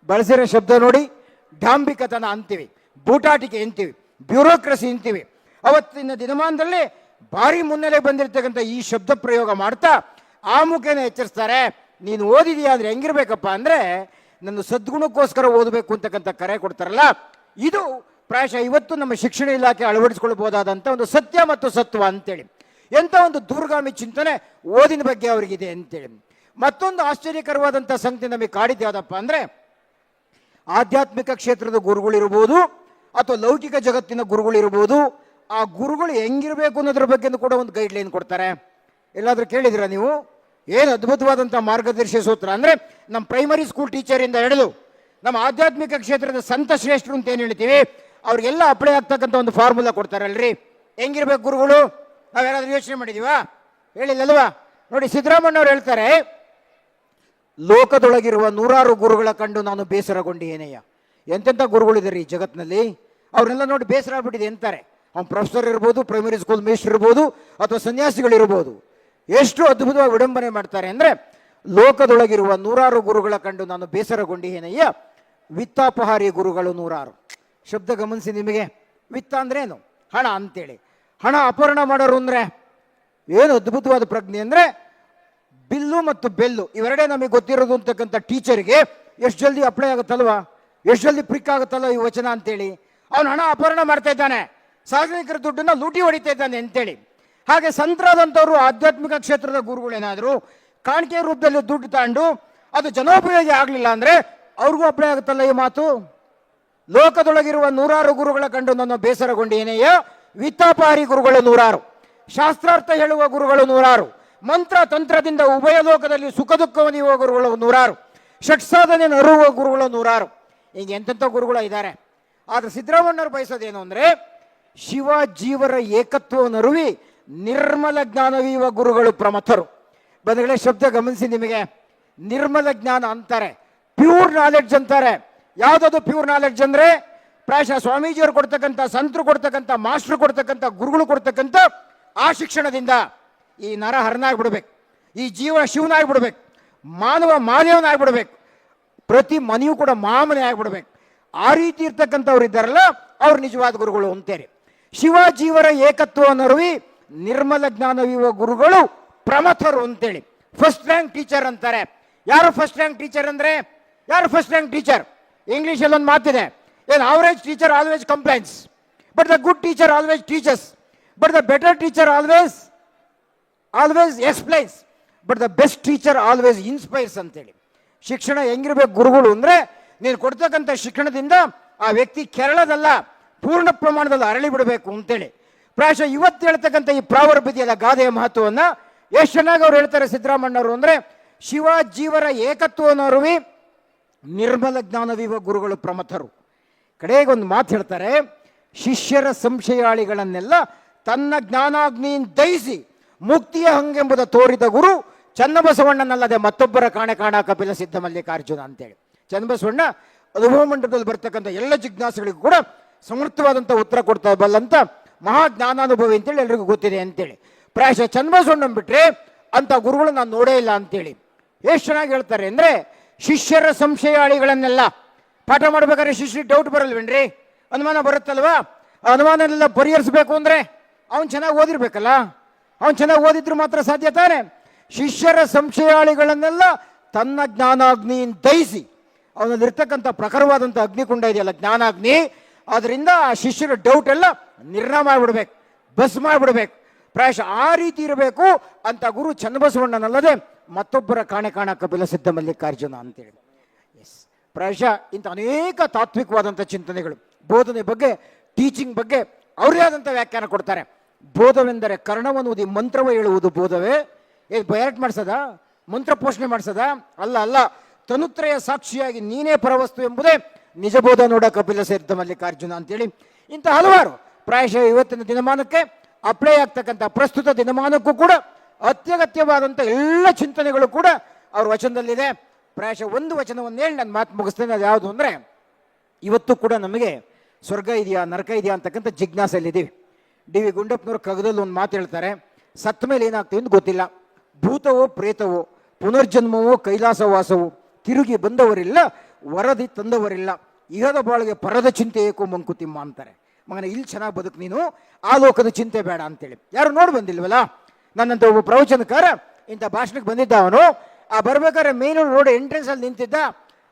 ಬಳಸಿರೋ ಶಬ್ದ ನೋಡಿ, ಡಾಂಬಿಕತನ ಅಂತೀವಿ, ಬೂಟಾಟಿಕೆ ಅಂತೀವಿ, ಬ್ಯೂರೋಕ್ರಸಿ ಅಂತೀವಿ. ಅವತ್ತಿನ ದಿನಮಾನದಲ್ಲಿ ಭಾರಿ ಮುನ್ನೆಲೆ ಬಂದಿರತಕ್ಕಂಥ ಈ ಶಬ್ದ ಪ್ರಯೋಗ ಮಾಡ್ತಾ ಆ ಮುಖೇನ ಎಚ್ಚರಿಸ್ತಾರೆ. ನೀನು ಓದಿದೀಯ ಅಂದರೆ ಹೆಂಗಿರ್ಬೇಕಪ್ಪ ಅಂದರೆ ನನ್ನ ಸದ್ಗುಣಕ್ಕೋಸ್ಕರ ಓದಬೇಕು ಅಂತಕ್ಕಂಥ ಕರೆ ಕೊಡ್ತಾರಲ್ಲ, ಇದು ಪ್ರಾಯಶಃ ಇವತ್ತು ನಮ್ಮ ಶಿಕ್ಷಣ ಇಲಾಖೆ ಅಳವಡಿಸ್ಕೊಳ್ಬಹುದಾದಂಥ ಒಂದು ಸತ್ಯ ಮತ್ತು ಸತ್ವ ಅಂತೇಳಿ. ಎಂಥ ಒಂದು ದೂರಗಾಮಿ ಚಿಂತನೆ ಓದಿನ ಬಗ್ಗೆ ಅವರಿಗಿದೆ ಅಂತೇಳಿ. ಮತ್ತೊಂದು ಆಶ್ಚರ್ಯಕರವಾದಂಥ ಸಂಗತಿ ನಮಗೆ ಕಾಡಿದ್ದು ಯಾವುದಪ್ಪ ಅಂದರೆ, ಆಧ್ಯಾತ್ಮಿಕ ಕ್ಷೇತ್ರದ ಗುರುಗಳಿರ್ಬೋದು ಅಥವಾ ಲೌಕಿಕ ಜಗತ್ತಿನ ಗುರುಗಳಿರ್ಬೋದು, ಆ ಗುರುಗಳು ಹೆಂಗಿರಬೇಕು ಅನ್ನೋದ್ರ ಬಗ್ಗೆ ಕೂಡ ಒಂದು ಗೈಡ್ಲೈನ್ ಕೊಡ್ತಾರೆ. ಎಲ್ಲಾದರೂ ಕೇಳಿದಿರಾ ನೀವು? ಏನು ಅದ್ಭುತವಾದಂಥ ಮಾರ್ಗದರ್ಶಿ ಸೂತ್ರ ಅಂದರೆ, ನಮ್ಮ ಪ್ರೈಮರಿ ಸ್ಕೂಲ್ ಟೀಚರಿಂದ ಹಿಡಿದು ನಮ್ಮ ಆಧ್ಯಾತ್ಮಿಕ ಕ್ಷೇತ್ರದ ಸಂತ ಶ್ರೇಷ್ಠರು ಅಂತ ಏನು ಹೇಳ್ತೀವಿ, ಅವ್ರಿಗೆಲ್ಲ ಅಪ್ಲೈ ಆಗ್ತಕ್ಕಂಥ ಒಂದು ಫಾರ್ಮುಲಾ ಕೊಡ್ತಾರಲ್ರಿ. ಹೆಂಗಿರ್ಬೇಕು ಗುರುಗಳು? ನಾವೇನಾದ್ರೂ ಯೋಚನೆ ಮಾಡಿದೀವಾ? ಹೇಳಿಲ್ಲಲ್ವಾ? ನೋಡಿ, ಸಿದ್ದರಾಮಣ್ಣವ್ರು ಹೇಳ್ತಾರೆ, ಲೋಕದೊಳಗಿರುವ 100 ಗುರುಗಳ ಕಂಡು ನಾನು ಬೇಸರಗೊಂಡೇನೆಯ. ಎಂತೆಂಥ ಗುರುಗಳಿದ್ದಾರೆ ಈ ಜಗತ್ತಿನಲ್ಲಿ, ಅವ್ರನ್ನೆಲ್ಲ ನೋಡಿ ಬೇಸರ ಆಗ್ಬಿಟ್ಟಿದೆ ಅಂತಾರೆ. ಅವ್ನು ಪ್ರೊಫೆಸರ್ ಇರ್ಬೋದು, ಪ್ರೈಮರಿ ಸ್ಕೂಲ್ ಮೇಸ್ಟರ್ ಇರ್ಬೋದು, ಅಥವಾ ಸನ್ಯಾಸಿಗಳಿರ್ಬೋದು. ಎಷ್ಟು ಅದ್ಭುತವಾಗಿ ವಿಡಂಬನೆ ಮಾಡ್ತಾರೆ ಅಂದರೆ, ಲೋಕದೊಳಗಿರುವ 100 ಗುರುಗಳ ಕಂಡು ನಾನು ಬೇಸರಗೊಂಡೇನೆಯ, ವಿತ್ತಾಪಹಾರಿ ಗುರುಗಳು 100. ಶಬ್ದ ಗಮನಿಸಿ ನಿಮಗೆ. ವಿತ್ತ ಅಂದ್ರೆ ಏನು? ಹಣ ಅಂತೇಳಿ. ಹಣ ಅಪಹರಣ ಮಾಡೋರು ಅಂದರೆ ಏನು ಅದ್ಭುತವಾದ ಪ್ರಜ್ಞೆ ಅಂದರೆ, ಬಿಲ್ಲು ಮತ್ತು ಬೆಲ್ಲು ಇವೆರಡೇ ನಮಗೆ ಗೊತ್ತಿರೋದು ಅಂತಕ್ಕಂಥ ಟೀಚರ್ಗೆ ಎಷ್ಟು ಜಲ್ದಿ ಅಪ್ಲೈ ಆಗುತ್ತಲ್ವಾ, ಎಷ್ಟು ಜಲ್ದಿ ಪ್ರಿಕ್ ಆಗುತ್ತಲ್ವ ಈ ವಚನ ಅಂತೇಳಿ. ಅವನು ಹಣ ಅಪಹರಣ ಮಾಡ್ತಾ ಇದ್ದಾನೆ, ಸಾರ್ವಜನಿಕರ ದುಡ್ಡನ್ನು ಲೂಟಿ ಹೊಡಿತಾ ಇದ್ದಾನೆ ಅಂತೇಳಿ. ಹಾಗೆ ಸಂತರಾದಂಥವ್ರು ಆಧ್ಯಾತ್ಮಿಕ ಕ್ಷೇತ್ರದ ಗುರುಗಳೇನಾದರೂ ಕಾಣಿಕೆ ರೂಪದಲ್ಲಿ ದುಡ್ಡು ತಗೊಂಡು ಅದು ಜನೋಪಯೋಗಿ ಆಗಲಿಲ್ಲ ಅಂದರೆ ಅವ್ರಿಗೂ ಅಪ್ಲೈ ಆಗುತ್ತಲ್ಲ ಈ ಮಾತು. ಲೋಕದೊಳಗಿರುವ 100 ಗುರುಗಳ ಕಂಡು ನನ್ನ ಬೇಸರಗೊಂಡೇನೆಯ, ವಿತ್ತಾಪಹಾರಿ ಗುರುಗಳು 100, ಶಾಸ್ತ್ರಾರ್ಥ ಹೇಳುವ ಗುರುಗಳು 100, ಮಂತ್ರ ತಂತ್ರದಿಂದ ಉಭಯ ಲೋಕದಲ್ಲಿ ಸುಖ ದುಃಖವನಿಯುವ ಗುರುಗಳು 100, ಷಟ್ಸಾಧನೆ ಅರುವ ಗುರುಗಳು 100. ಹಿಂಗೆ ಎಂತೆಂಥ ಗುರುಗಳು ಇದ್ದಾರೆ. ಆದರೆ ಸಿದ್ದರಾಮಣ್ಣವ್ರು ಬಯಸೋದೇನು ಅಂದರೆ, ಶಿವ ಜೀವರ ಏಕತ್ವವನ್ನರುವಿ ನಿರ್ಮಲ ಜ್ಞಾನವೀವ ಗುರುಗಳು ಪ್ರಮಥರು. ಬಂಧುಗಳೇ, ಶಬ್ದ ಗಮನಿಸಿ ನಿಮಗೆ. ನಿರ್ಮಲ ಜ್ಞಾನ ಅಂತಾರೆ, ಪ್ಯೂರ್ ನಾಲೆಡ್ಜ್ ಅಂತಾರೆ. ಯಾವುದದು ಪ್ಯೂರ್ ನಾಲೆಡ್ಜ್ ಅಂದರೆ, ಪ್ರಾಯಶಃ ಸ್ವಾಮೀಜಿಯವರು ಕೊಡ್ತಕ್ಕಂಥ, ಸಂತರು ಕೊಡ್ತಕ್ಕಂಥ, ಮಾಸ್ಟರ್ ಕೊಡ್ತಕ್ಕಂಥ, ಗುರುಗಳು ಕೊಡ್ತಕ್ಕಂಥ ಆ ಶಿಕ್ಷಣದಿಂದ ಈ ನರ ಹರನಾಗ್ಬಿಡ್ಬೇಕು, ಈ ಜೀವ ಶಿವನಾಗ್ಬಿಡ್ಬೇಕು, ಮಾನವ ಮಾದೇವನಾಗ್ಬಿಡ್ಬೇಕು, ಪ್ರತಿ ಮನೆಯೂ ಕೂಡ ಮಾಮನೆ ಆಗ್ಬಿಡ್ಬೇಕು. ಆ ರೀತಿ ಇರ್ತಕ್ಕಂಥವ್ರು ಇದ್ದಾರಲ್ಲ, ಅವ್ರು ನಿಜವಾದ ಗುರುಗಳು ಅಂತೇಳಿ. ಶಿವ ಜೀವರ ಏಕತ್ವವನ್ನರುವಿ ನಿರ್ಮಲ ಜ್ಞಾನವಿವ ಗುರುಗಳು ಪ್ರಮಥರು ಅಂತೇಳಿ. ಫಸ್ಟ್ ರ್ಯಾಂಕ್ ಟೀಚರ್ ಅಂತಾರೆ. ಯಾರು ಫಸ್ಟ್ ರ್ಯಾಂಕ್ ಟೀಚರ್ ಅಂದರೆ? ಯಾರು ಫಸ್ಟ್ ರ್ಯಾಂಕ್ ಟೀಚರ್? ಇಂಗ್ಲೀಷಲ್ಲಿ ಒಂದು ಮಾತಿದೆ, ಏನು average teacher always complaints, but the good teacher always teachers, but the better teacher always explains, but the best teacher always inspires ಅಂತೇಳಿ. ಶಿಕ್ಷಣ ಹೆಂಗಿರ್ಬೇಕು ಗುರುಗಳು ಅಂದರೆ, ನೀನು ಕೊಡ್ತಕ್ಕಂಥ ಶಿಕ್ಷಣದಿಂದ ಆ ವ್ಯಕ್ತಿ ಕೆರಳದಲ್ಲ, ಪೂರ್ಣ ಪ್ರಮಾಣದಲ್ಲಿ ಅರಳಿ ಬಿಡಬೇಕು ಅಂತೇಳಿ. ಪ್ರಾಯಶಃ ಇವತ್ತು ಹೇಳ್ತಕ್ಕಂಥ ಈ ಪ್ರಾವರ್ಭ್ಯದ ಗಾದೆಯ ಮಹತ್ವವನ್ನು ಎಷ್ಟು ಚೆನ್ನಾಗಿ ಅವ್ರು ಹೇಳ್ತಾರೆ ಸಿದ್ದರಾಮಣ್ಣವರು ಅಂದರೆ, ಶಿವ ಜೀವರ ಏಕತ್ವವನ್ನರುವಿ ನಿರ್ಮಲ ಜ್ಞಾನವಿವ ಗುರುಗಳು ಪ್ರಮಥರು. ಕಡೆಗೆ ಒಂದು ಮಾತು ಹೇಳ್ತಾರೆ, ಶಿಷ್ಯರ ಸಂಶಯಾಳಿಗಳನ್ನೆಲ್ಲ ತನ್ನ ಜ್ಞಾನಾಗ್ನಿಯಿಂದ ದಹಿಸಿ ಮುಕ್ತಿಯ ಹಂಗೆಂಬುದ ತೋರಿದ ಗುರು ಚನ್ನಬಸವಣ್ಣನಲ್ಲದೆ ಮತ್ತೊಬ್ಬರ ಕಾಣೆ ಕಾಣ ಕಪಿಲ ಸಿದ್ಧ ಮಲ್ಲಿಕಾರ್ಜುನ ಅಂತೇಳಿ. ಚನ್ನಬಸವಣ್ಣ ಅನುಭವ ಮಂಟಪದಲ್ಲಿ ಬರ್ತಕ್ಕಂಥ ಎಲ್ಲ ಜಿಜ್ಞಾಸುಗಳಿಗೂ ಕೂಡ ಸಮರ್ಥವಾದಂಥ ಉತ್ತರ ಕೊಡ್ತಾ ಬಲ್ಲಂತ ಮಹಾಜ್ಞಾನಾನುಭವಿ ಅಂತೇಳಿ ಎಲ್ರಿಗೂ ಗೊತ್ತಿದೆ ಅಂತೇಳಿ. ಪ್ರಾಯಶಃ ಚನ್ನಬಸವಣ್ಣ ಬಿಟ್ರೆ ಅಂತ ಗುರುಗಳು ನಾನು ನೋಡೇ ಇಲ್ಲ ಅಂತೇಳಿ. ಎಷ್ಟು ಚೆನ್ನಾಗಿ ಹೇಳ್ತಾರೆ ಅಂದರೆ, ಶಿಷ್ಯರ ಸಂಶಯಾಳಿಗಳನ್ನೆಲ್ಲ ಪಾಠ ಮಾಡ್ಬೇಕಾದ್ರೆ ಶಿಷ್ಯರಿಗೆ ಡೌಟ್ ಬರಲ್ವೇನ್ರಿ? ಅನುಮಾನ ಬರುತ್ತಲ್ವಾ? ಅನುಮಾನನೆಲ್ಲ ಪರಿಹರಿಸಬೇಕು ಅಂದರೆ ಅವನು ಚೆನ್ನಾಗಿ ಓದಿರ್ಬೇಕಲ್ಲ. ಅವನು ಚೆನ್ನಾಗಿ ಓದಿದ್ರು ಮಾತ್ರ ಸಾಧ್ಯ ತಾನೆ. ಶಿಷ್ಯರ ಸಂಶಯಾಳಿಗಳನ್ನೆಲ್ಲ ತನ್ನ ಜ್ಞಾನಾಗ್ನಿಯಿಂದ ದಹಿಸಿ, ಅವನಲ್ಲಿರ್ತಕ್ಕಂಥ ಪ್ರಖರವಾದಂಥ ಅಗ್ನಿಕುಂಡ ಇದೆಯಲ್ಲ ಜ್ಞಾನಾಗ್ನಿ, ಅದರಿಂದ ಆ ಶಿಷ್ಯರ ಡೌಟ್ ಎಲ್ಲ ನಿರ್ಣಯ ಮಾಡಿಬಿಡ್ಬೇಕು, ಬಸ್ ಮಾಡಿಬಿಡ್ಬೇಕು. ಪ್ರಾಯಶಃ ಆ ರೀತಿ ಇರಬೇಕು ಅಂತ ಗುರು ಚನ್ನಬಸವಣ್ಣನಲ್ಲದೆ ಮತ್ತೊಬ್ಬರ ಕಾಣೆ ಕಾಣ ಕಪಿಲ ಸಿದ್ಧ ಮಲ್ಲಿಕಾರ್ಜುನ ಅಂತೇಳಿ. ಎಸ್, ಪ್ರಾಯಶಃ ಇಂಥ ಅನೇಕ ತಾತ್ವಿಕವಾದಂಥ ಚಿಂತನೆಗಳು ಬೋಧನೆ ಬಗ್ಗೆ, ಟೀಚಿಂಗ್ ಬಗ್ಗೆ ಅವರೇ ಆದಂಥ ವ್ಯಾಖ್ಯಾನ ಕೊಡ್ತಾರೆ. ಬೋಧವೆಂದರೆ ಕರ್ಣವನ್ನುವುದಿ ಮಂತ್ರವ ಹೇಳುವುದು ಬೋಧವೇ? ಬಯಟ್ ಮಾಡಿಸದ, ಮಂತ್ರ ಪೋಷಣೆ ಮಾಡಿಸದ? ಅಲ್ಲ ಅಲ್ಲ, ತನುತ್ರಯ ಸಾಕ್ಷಿಯಾಗಿ ನೀನೇ ಪರವಸ್ತು ಎಂಬುದೇ ನಿಜ ಬೋಧ ನೋಡ ಕಪಿಲ ಸಿದ್ಧ ಮಲ್ಲಿಕಾರ್ಜುನ ಅಂತೇಳಿ. ಇಂಥ ಹಲವಾರು ಪ್ರಾಯಶಃ ಇವತ್ತಿನ ದಿನಮಾನಕ್ಕೆ ಅಪ್ಲೈ ಆಗ್ತಕ್ಕಂಥ ಪ್ರಸ್ತುತ ದಿನಮಾನಕ್ಕೂ ಕೂಡ ಅತ್ಯಗತ್ಯವಾದಂಥ ಎಲ್ಲ ಚಿಂತನೆಗಳು ಕೂಡ ಅವ್ರ ವಚನದಲ್ಲಿದೆ. ಪ್ರಾಯಶಃ ಒಂದು ವಚನವನ್ನು ಹೇಳಿ ನಾನು ಮಾತು ಮುಗಿಸ್ತೇನೆ. ಅದು ಯಾವುದು ಅಂದರೆ, ಇವತ್ತು ಕೂಡ ನಮಗೆ ಸ್ವರ್ಗ ಇದೆಯಾ ನರಕ ಇದೆಯಾ ಅಂತಕ್ಕಂಥ ಜಿಜ್ಞಾಸೆಯಲ್ಲಿದ್ದೀವಿ. ಡಿ ವಿ ಗುಂಡಪ್ಪನವ್ರ ಕಗ್ಗದಲ್ಲಿ ಒಂದು ಮಾತು ಹೇಳ್ತಾರೆ, ಸತ್ತ ಮೇಲೆ ಏನಾಗ್ತದೆ ಅಂತ ಗೊತ್ತಿಲ್ಲ, ಭೂತವೋ ಪ್ರೇತವೋ ಪುನರ್ಜನ್ಮವೋ ಕೈಲಾಸವಾಸವೋ, ತಿರುಗಿ ಬಂದವರಿಲ್ಲ ವರದಿ ತಂದವರಿಲ್ಲ, ಇಹದ ಬಾಳಿಗೆ ಪರದ ಚಿಂತೆ ಏಕೋ ಮಂಕುತಿಮ್ಮ ಅಂತಾರೆ. ಮಗನ ಇಲ್ಲಿ ಚೆನ್ನಾಗಿ ಬದುಕು ನೀನು, ಆ ಲೋಕದ ಚಿಂತೆ ಬೇಡ ಅಂತೇಳಿ. ಯಾರು ನೋಡಿ ಬಂದಿಲ್ವಲ್ಲ? ನನ್ನಂತ ಒಬ್ಬ ಪ್ರವಚನಕಾರ ಇಂಥ ಭಾಷಣಕ್ಕೆ ಬಂದಿದ್ದ. ಅವನು ಆ ಬರ್ಬೇಕಾದ್ರೆ ಮೇನ್ ರೋಡ್ ಎಂಟ್ರೆನ್ಸ್ ಅಲ್ಲಿ ನಿಂತಿದ್ದ.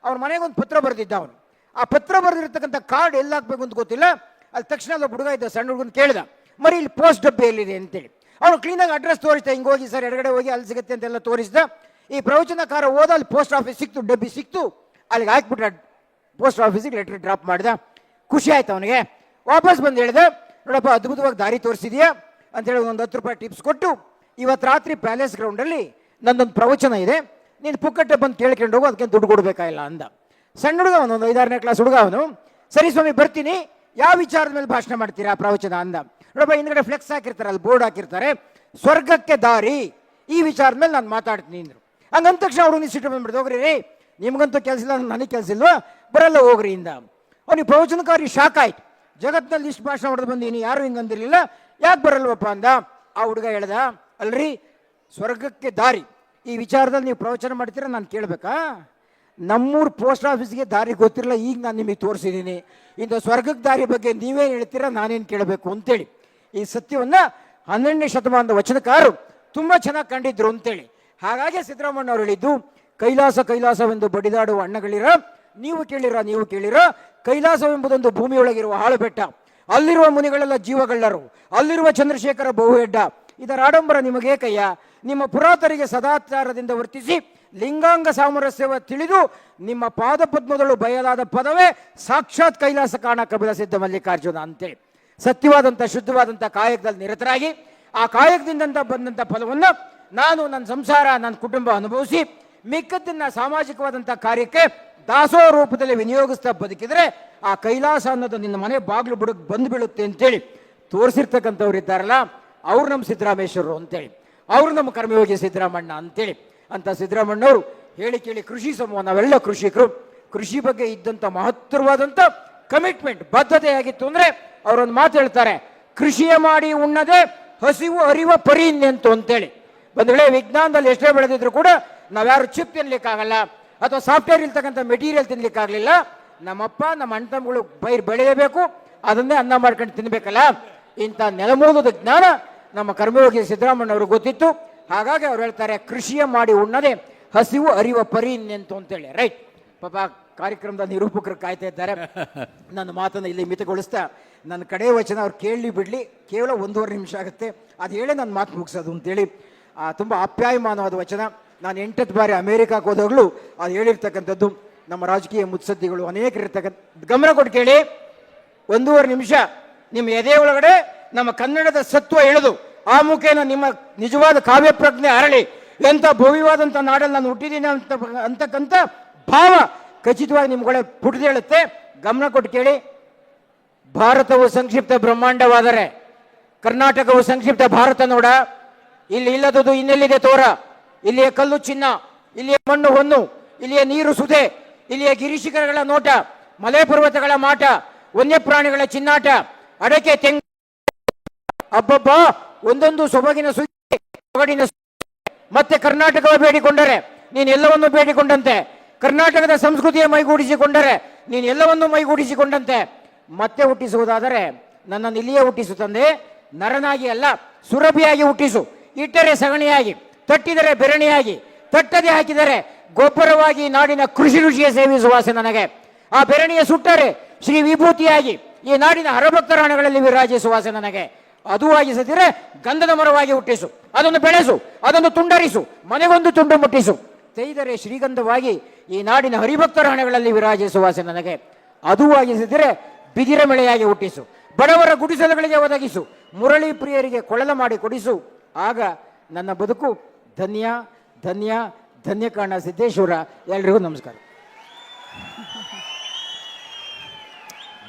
ಅವ್ರ ಮನೆಗೆ ಒಂದು ಪತ್ರ ಬರೆದಿದ್ದ. ಅವನು ಆ ಪತ್ರ ಬರೆದಿರ್ತಕ್ಕಂಥ ಕಾರ್ಡ್ ಎಲ್ಲ ಹಾಕ್ಬೇಕು ಅಂತ ಗೊತ್ತಿಲ್ಲ. ಅಲ್ಲಿ ತಕ್ಷಣ ಅಲ್ಲಿ ಹುಡುಗ ಇದ್ದ, ಸಣ್ಣ ಹುಡುಗನ ಕೇಳಿದ, ಮರಿ ಇಲ್ಲಿ ಪೋಸ್ಟ್ ಡಬ್ಬಿ ಎಲ್ಲಿದೆ ಅಂತೇಳಿ. ಅವನು ಕ್ಲೀನಾಗಿ ಅಡ್ರೆಸ್ ತೋರಿಸ್ದ, ಹಿಂಗೆ ಹೋಗಿ ಸರ್ ಎಡಗಡೆ ಹೋಗಿ ಅಲ್ಲಿ ಸಿಗುತ್ತೆ ಅಂತೆಲ್ಲ ತೋರಿಸ್ದ. ಈ ಪ್ರವಚನಕಾರ ಹೋದ, ಅಲ್ಲಿ ಪೋಸ್ಟ್ ಆಫೀಸ್ ಸಿಕ್ತು, ಡಬ್ಬಿ ಸಿಕ್ತು, ಅಲ್ಲಿಗೆ ಹಾಕ್ಬಿಟ್ಟ, ಪೋಸ್ಟ್ ಆಫೀಸಿಗೆ ಲೆಟರ್ ಡ್ರಾಪ್ ಮಾಡಿದ. ಖುಷಿ ಆಯ್ತು ಅವನಿಗೆ. ವಾಪಸ್ ಬಂದು ಹೇಳಿದೆ, ನೋಡಪ್ಪ ಅದ್ಭುತವಾಗಿ ದಾರಿ ತೋರಿಸಿದ್ಯಾ ಅಂತೇಳಿ ಒಂದು 10 ರೂಪಾಯಿ ಟಿಪ್ಸ್ ಕೊಟ್ಟು, ಇವತ್ತು ರಾತ್ರಿ ಪ್ಯಾಲೇಸ್ ಗ್ರೌಂಡಲ್ಲಿ ನನ್ನೊಂದು ಪ್ರವಚನ ಇದೆ, ನೀನು ಪುಕ್ಕಟ್ಟೆ ಬಂದು ಕೇಳ್ಕೊಂಡು ಹೋಗು, ಅದಕ್ಕೆ ದುಡ್ಡು ಕೊಡಬೇಕಾಗಿಲ್ಲ ಅಂದ. ಸಣ್ಣ ಹುಡುಗ ಅವನು, ಒಂದು 5-6ನೇ ಕ್ಲಾಸ್ ಹುಡುಗ ಅವನು. ಸರಿ ಸ್ವಾಮಿ ಬರ್ತೀನಿ, ಯಾವ ವಿಚಾರದ ಮೇಲೆ ಭಾಷಣ ಮಾಡ್ತೀರಾ ಪ್ರವಚನ ಅಂದ. ನೋಡಪ್ಪ ಹಿಂದ್ಗಡೆ ಫ್ಲೆಕ್ಸ್ ಹಾಕಿರ್ತಾರೆ, ಅಲ್ಲಿ ಬೋರ್ಡ್ ಹಾಕಿರ್ತಾರೆ, ಸ್ವರ್ಗಕ್ಕೆ ದಾರಿ, ಈ ವಿಚಾರದ ಮೇಲೆ ನಾನು ಮಾತಾಡ್ತೀನಿ ಅಂದರು. ಹಂಗಂದ ತಕ್ಷಣ ಹುಡುಗ ಸಿಟ್ಟು ಬಂದ್ಬಿಡ್ತು, ಹೋಗ್ರಿ ರೀ ನಿಮ್ಗಂತೂ ಕೆಲಸ ಇಲ್ಲ, ನನಗೆ ಕೆಲಸ ಇಲ್ವಾ, ಬರಲ್ಲ ಹೋಗ್ರಿ ಇಂದ. ಅವನಿಗೆ ಪ್ರವಚನಕಾರಿ ಶಾಕ್ ಆಯ್ತು. ಜಗತ್ತಿನಲ್ಲಿ ಇಷ್ಟು ಭಾಷಣ ಹೊಡೆದು ಬಂದೀನಿ, ಯಾರು ಹಿಂಗಂದಿರಲಿಲ್ಲ, ಯಾಕೆ ಬರಲ್ವಪ್ಪ ಅಂದ. ಆ ಹುಡುಗ ಹೇಳ್ದ, ಅಲ್ರಿ ಸ್ವರ್ಗಕ್ಕೆ ದಾರಿ ಈ ವಿಚಾರದಲ್ಲಿ ನೀವು ಪ್ರವಚನ ಮಾಡ್ತೀರಾ, ನಾನು ಕೇಳಬೇಕಾ? ನಮ್ಮೂರು ಪೋಸ್ಟ್ ಆಫೀಸ್ಗೆ ದಾರಿ ಗೊತ್ತಿರಲ್ಲ, ಈಗ ನಾನು ನಿಮಗೆ ತೋರಿಸಿದ್ದೀನಿ, ಇಂಥ ಸ್ವರ್ಗಕ್ಕೆ ದಾರಿ ಬಗ್ಗೆ ನೀವೇನು ಹೇಳ್ತೀರಾ, ನಾನೇನು ಕೇಳಬೇಕು ಅಂತೇಳಿ. ಈ ಸತ್ಯವನ್ನು 12ನೇ ಶತಮಾನದ ವಚನಕಾರರು ತುಂಬ ಚೆನ್ನಾಗಿ ಕಂಡಿದ್ರು ಅಂತೇಳಿ. ಹಾಗಾಗಿ ಸಿದ್ದರಾಮಣ್ಣ ಅವರು ಹೇಳಿದ್ದು, ಕೈಲಾಸ ಕೈಲಾಸವೆಂದು ಬಡಿದಾಡುವ ಅಣ್ಣಗಳಿರ, ನೀವು ಕೇಳಿರ ಕೈಲಾಸವೆಂಬುದೊಂದು ಭೂಮಿಯೊಳಗಿರುವ ಹಾಳು ಬೆಟ್ಟ, ಅಲ್ಲಿರುವ ಮುನಿಗಳೆಲ್ಲ ಜೀವಗಳ್ಳರು, ಅಲ್ಲಿರುವ ಚಂದ್ರಶೇಖರ ಬಹುಹೆಡ್ಡ, ಇದರ ಆಡಂಬರ ನಿಮಗೇಕಯ್ಯ, ನಿಮ್ಮ ಪುರಾತರಿಗೆ ಸದಾಚಾರದಿಂದ ವರ್ತಿಸಿ ಲಿಂಗಾಂಗ ಸಾಮರಸ್ಯವ ತಿಳಿದು ನಿಮ್ಮ ಪಾದ ಪದ್ಮದಳು ಬಯಲಾದ ಪದವೇ ಸಾಕ್ಷಾತ್ ಕೈಲಾಸ ಕಾಣ ಕಪಿಲ ಸಿದ್ಧ ಮಲ್ಲಿಕಾರ್ಜುನ ಅಂತೇಳಿ. ಸತ್ಯವಾದಂಥ ಶುದ್ಧವಾದಂಥ ಕಾಯಕದಲ್ಲಿ ನಿರತರಾಗಿ ಆ ಕಾಯಕದಿಂದ ಬಂದಂಥ ಫಲವನ್ನು ನಾನು, ನನ್ನ ಸಂಸಾರ, ನನ್ನ ಕುಟುಂಬ ಅನುಭವಿಸಿ ಮಿಕ್ಕದ್ದನ್ನು ಸಾಮಾಜಿಕವಾದಂಥ ಕಾರ್ಯಕ್ಕೆ ದಾಸೋಹ ರೂಪದಲ್ಲಿ ವಿನಿಯೋಗಿಸ್ತಾ ಬದುಕಿದರೆ ಆ ಕೈಲಾಸ ಅನ್ನೋದು ನಿನ್ನ ಮನೆ ಬಾಗಿಲು ಬುಡಕ್ಕೆ ಬಂದು ಬೀಳುತ್ತೆ ಅಂತೇಳಿ ತೋರಿಸಿರ್ತಕ್ಕಂಥವ್ರು ಇದ್ದಾರಲ್ಲ, ಅವ್ರು ನಮ್ಮ ಸಿದ್ದರಾಮೇಶ್ವರರು ಅಂತೇಳಿ, ಅವರು ನಮ್ಮ ಕರ್ಮಯೋಗಿ ಸಿದ್ದರಾಮಣ್ಣ ಅಂತೇಳಿ. ಅಂತ ಸಿದ್ದರಾಮಣ್ಣವರು ಹೇಳಿ ಕೇಳಿ ಕೃಷಿ ಸಮೂಹ, ನಾವೆಲ್ಲ ಕೃಷಿಕರು, ಕೃಷಿ ಬಗ್ಗೆ ಇದ್ದಂಥ ಮಹತ್ತರವಾದಂಥ ಕಮಿಟ್ಮೆಂಟ್, ಬದ್ಧತೆ ಆಗಿತ್ತು ಅಂದರೆ ಅವರೊಂದು ಮಾತು ಹೇಳ್ತಾರೆ, ಕೃಷಿಯ ಮಾಡಿ ಉಣ್ಣದೆ ಹಸಿವು ಅರಿವ ಪರಿ ಇನ್ನೆಂತು ಅಂತೇಳಿ. ಬಂಧುಗಳೇ, ವಿಜ್ಞಾನದಲ್ಲಿ ಎಷ್ಟೇ ಬೆಳೆದಿದ್ರು ಕೂಡ ನಾವ್ಯಾರು ಚಿಪ್ ತಿನ್ಲಿಕ್ಕಾಗಲ್ಲ ಅಥವಾ ಸಾಫ್ಟ್ವೇರ್ ಇರ್ತಕ್ಕಂಥ ಮೆಟೀರಿಯಲ್ ತಿನ್ಲಿಕ್ಕಾಗಲಿಲ್ಲ. ನಮ್ಮಪ್ಪ ನಮ್ಮ ಅಣ್ಣ ತಮ್ಮಗಳು ಪೈರು ಬೆಳೆಯಬೇಕು, ಅದನ್ನೇ ಅನ್ನ ಮಾಡ್ಕೊಂಡು ತಿನ್ಬೇಕಲ್ಲ. ಇಂಥ ನೆಲಮೂಲದ ಜ್ಞಾನ ನಮ್ಮ ಕರ್ಮಯೋಗಿ ಸಿದ್ದರಾಮಣ್ಣವರು ಗೊತ್ತಿತ್ತು. ಹಾಗಾಗಿ ಅವ್ರು ಹೇಳ್ತಾರೆ, ಕೃಷಿಯ ಮಾಡಿ ಉಣ್ಣದೆ ಹಸಿವು ಅರಿವ ಪರಿ ಇನ್ನೆಂತು ಅಂತೇಳಿ. ರೈಟ್. ಪಾಪ ಕಾರ್ಯಕ್ರಮದ ನಿರೂಪಕರು ಕಾಯ್ತಾ ಇದ್ದಾರೆ. ನನ್ನ ಮಾತನ್ನು ಇಲ್ಲಿ ಮಿತಗೊಳಿಸ್ತಾ ನನ್ನ ಕಡೆ ವಚನ ಅವ್ರು ಕೇಳಲಿ ಬಿಡಲಿ, ಕೇವಲ 1.5 ನಿಮಿಷ ಆಗುತ್ತೆ, ಅದು ಹೇಳಿ ನನ್ನ ಮಾತು ಮುಗಿಸೋದು ಅಂತೇಳಿ. ತುಂಬ ಆಪ್ಯಾಯಮಾನವಾದ ವಚನ. ನಾನು 8 ಬಾರಿ ಅಮೇರಿಕಾಕ್ಕೆ ಹೋದಾಗಲೂ ಅದು ಹೇಳಿರ್ತಕ್ಕಂಥದ್ದು. ನಮ್ಮ ರಾಜಕೀಯ ಮುತ್ಸದ್ದಿಗಳು ಅನೇಕರಿರ್ತಕ್ಕಂಥ, ಗಮನ ಕೊಟ್ಟು ಕೇಳಿ. 1.5 ನಿಮಿಷ ನಿಮ್ಮ ಎದೆ ಒಳಗಡೆ ನಮ್ಮ ಕನ್ನಡದ ಸತ್ವ ಎಳೆದು ಆ ಮುಖೇನ ನಿಮ್ಮ ನಿಜವಾದ ಕಾವ್ಯ ಪ್ರಜ್ಞೆ ಅರಳಿ, ಎಂಥ ಭವ್ಯವಾದಂಥ ನಾಡಲ್ಲಿ ನಾನು ಹುಟ್ಟಿದ್ದೀನಿ ಅಂತಕ್ಕಂಥ ಭಾವ ಖಚಿತವಾಗಿ ನಿಮ್ಗೊಳೆ ಪುಟಿದೇಳುತ್ತೆ. ಗಮನ ಕೊಟ್ಟು ಕೇಳಿ. ಭಾರತವು ಸಂಕ್ಷಿಪ್ತ ಬ್ರಹ್ಮಾಂಡವಾದರೆ ಕರ್ನಾಟಕವು ಸಂಕ್ಷಿಪ್ತ ಭಾರತ ನೋಡ. ಇಲ್ಲಿ ಇಲ್ಲದುದು ಇನ್ನೆಲ್ಲಿದೆ ತೋರ. ಇಲ್ಲಿಯ ಕಲ್ಲು ಚಿನ್ನ, ಇಲ್ಲಿಯ ಮಣ್ಣು ಹೊನ್ನು, ಇಲ್ಲಿಯ ನೀರು ಸುಧೆ, ಇಲ್ಲಿಯ ಗಿರಿಶಿಖರಗಳ ನೋಟ, ಮಲೆ ಪರ್ವತಗಳ ಮಾಟ, ವನ್ಯಪ್ರಾಣಿಗಳ ಚಿನ್ನಾಟ, ಅಡಕೆ ತೆಂಗು ಅಬ್ಬಬ್ಬ ಒಂದೊಂದು ಸೊಬಗಿನ ಸುದ್ದಿ ಸೊಗಡಿನ ಮತ್ತೆ ಕರ್ನಾಟಕವ ಬೇಡಿಕೊಂಡರೆ ನೀನು ಎಲ್ಲವನ್ನು ಬೇಡಿಕೊಂಡಂತೆ. ಕರ್ನಾಟಕದ ಸಂಸ್ಕೃತಿಯ ಮೈಗೂಡಿಸಿಕೊಂಡರೆ ನೀನು ಎಲ್ಲವನ್ನು ಮೈಗೂಡಿಸಿಕೊಂಡಂತೆ. ಮತ್ತೆ ಹುಟ್ಟಿಸುವುದಾದರೆ ನನ್ನನ್ನು ಇಲ್ಲಿಯೇ ಹುಟ್ಟಿಸು ತಂದೆ. ನರನಾಗಿ ಅಲ್ಲ, ಸುರಭಿಯಾಗಿ ಹುಟ್ಟಿಸು. ಇಟ್ಟರೆ ಸಗಣಿಯಾಗಿ, ತಟ್ಟಿದರೆ ಬೆರಣಿಯಾಗಿ, ತಟ್ಟದೆ ಹಾಕಿದರೆ ಗೊಬ್ಬರವಾಗಿ ನಾಡಿನ ಕೃಷಿ ಋಷಿಯ ಸೇವಿಸುವ ಆಸೆ ನನಗೆ. ಆ ಬೆರಣಿಯ ಸುಟ್ಟರೆ ಶ್ರೀ ವಿಭೂತಿಯಾಗಿ ಈ ನಾಡಿನ ಹರಭಕ್ತರ ಹಣಗಳಲ್ಲಿ ವಿರಾಜಿಸುವ ಆಸೆ ನನಗೆ. ಅದು ಆಗಿಸದಿರೆ ಗಂಧದ ಮರವಾಗಿ ಹುಟ್ಟಿಸು, ಅದನ್ನು ಬೆಳೆಸು, ಅದನ್ನು ತುಂಡರಿಸು, ಮನೆಗೊಂದು ತುಂಡು ಮುಟ್ಟಿಸು. ತೆಯ್ದರೆ ಶ್ರೀಗಂಧವಾಗಿ ಈ ನಾಡಿನ ಹರಿಭಕ್ತರ ಹಣಗಳಲ್ಲಿ ವಿರಾಜಿಸುವ ಆಸೆ ನನಗೆ. ಅದು ಆಗಿಸದಿರೆ ಬಿದಿರ ಮೆಳೆಯಾಗಿ ಹುಟ್ಟಿಸು, ಬಡವರ ಗುಡಿಸಲುಗಳಿಗೆ ಒದಗಿಸು, ಮುರಳಿ ಪ್ರಿಯರಿಗೆ ಕೊಳಲ ಮಾಡಿ ಕೊಡಿಸು. ಆಗ ನನ್ನ ಬದುಕು ಧನ್ಯ ಧನ್ಯ ಧನ್ಯ ಕಾಣ. ಸಿದ್ದೇಶ್ವರ. ಎಲ್ರಿಗೂ ನಮಸ್ಕಾರ.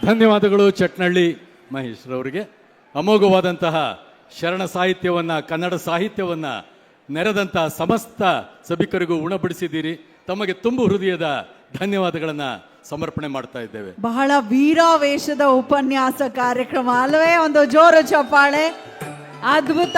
ಧನ್ಯವಾದಗಳು ಚಟ್ನಳ್ಳಿ ಮಹೇಶ್ರವರಿಗೆ. ಅಮೋಘವಾದಂತಹ ಶರಣ ಸಾಹಿತ್ಯವನ್ನು, ಕನ್ನಡ ಸಾಹಿತ್ಯವನ್ನು ನೆರೆದಂತಹ ಸಮಸ್ತ ಸಭಿಕರಿಗೂ ಉಣಬಡಿಸಿದ್ದೀರಿ. ತಮಗೆ ತುಂಬು ಹೃದಯದ ಧನ್ಯವಾದಗಳನ್ನು ಸಮರ್ಪಣೆ ಮಾಡ್ತಾ ಇದ್ದೇವೆ. ಬಹಳ ವೀರಾವೇಶದ ಉಪನ್ಯಾಸ ಕಾರ್ಯಕ್ರಮ ಅಲ್ಲವೇ? ಒಂದು ಜೋರು ಚಪ್ಪಾಳೆ. ಅದ್ಭುತ.